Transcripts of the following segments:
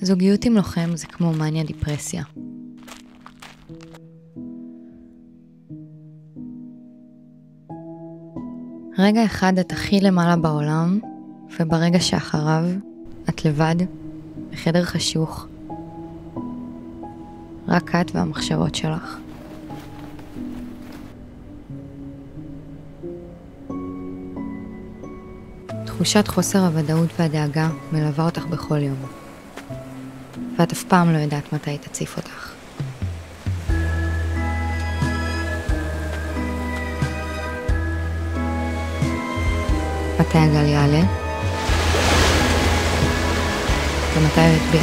זוגיות עם לוחם זה כמו מניה דיפרסיה. רגע אחד את הכי למעלה בעולם, וברגע שאחריו את לבד, בחדר חשוך. רק את והמחשבות שלך. תחושת חוסר הוודאות והדאגה מלווה אותך בכל יום. ואת אף פעם לא יודעת מתי תציף אותך. מתי הגל יעלה? ומתי הוא יטביע?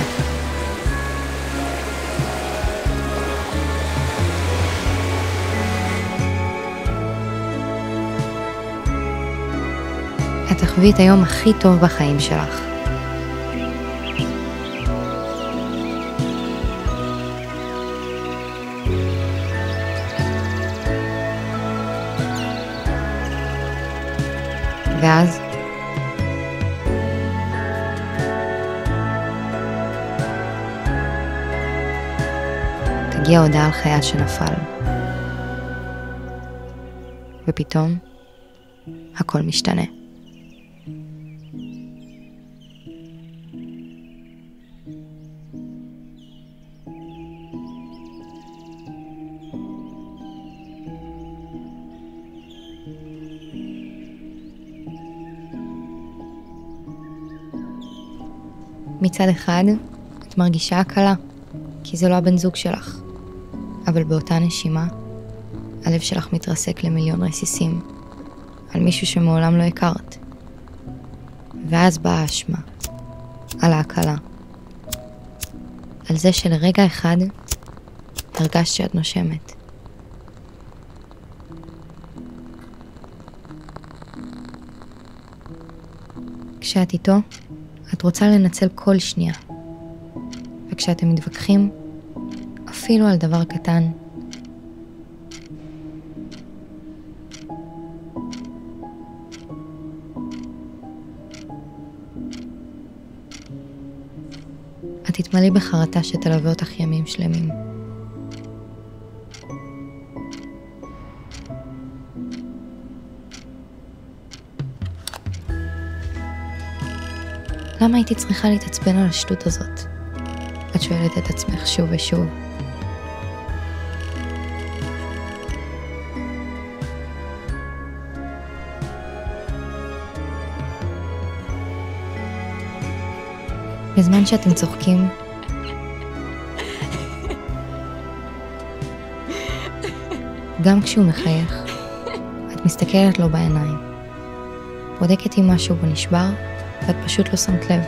את תחווי את היום הכי טוב בחיים שלך. ואז תגיע הודעה על חייל שנפל. ופתאום הכל משתנה. מצד אחד, את מרגישה הקלה, כי זה לא הבן זוג שלך. אבל באותה נשימה, הלב שלך מתרסק למיליון רסיסים, על מישהו שמעולם לא הכרת. ואז באה האשמה, על ההקלה. על זה שלרגע אחד, הרגשת שאת נושמת. כשאת איתו, את רוצה לנצל כל שנייה. וכשאתם מתווכחים, אפילו על דבר קטן, את תתמלאי בחרטה שתלווה אותך ימים שלמים. למה הייתי צריכה להתעצבן על השטות הזאת? את שואלת את עצמך שוב ושוב. בזמן שאתם צוחקים, גם כשהוא מחייך, את מסתכלת לו בעיניים. בודקת אם משהו בו נשבר, ואת פשוט לא שמת לב.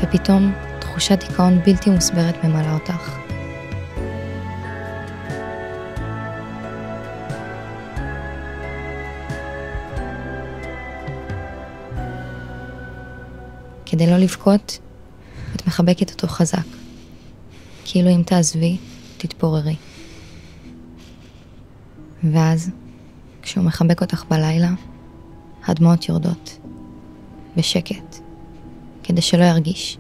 ופתאום תחושת דיכאון בלתי מוסברת ממלאה אותך. כדי לא לבכות, את מחבקת אותו חזק. כאילו אם תעזבי, תתפוררי. ואז, כשהוא מחבק אותך בלילה, הדמעות יורדות. בשקט, כדי שלא ירגיש.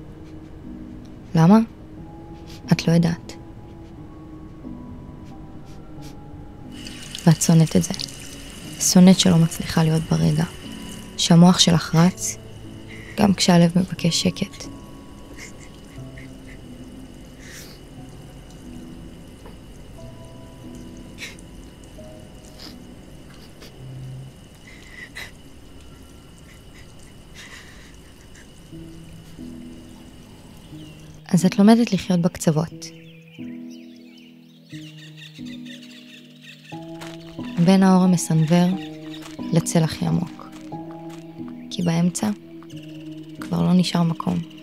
למה? את לא יודעת. ואת שונאת את זה. שונאת שלא מצליחה להיות ברגע. שהמוח שלך רץ, גם כשהלב מבקש שקט. אז את לומדת לחיות בקצוות. בין האור המסנבר לצל הכי עמוק. כי באמצע כבר לא נשאר מקום.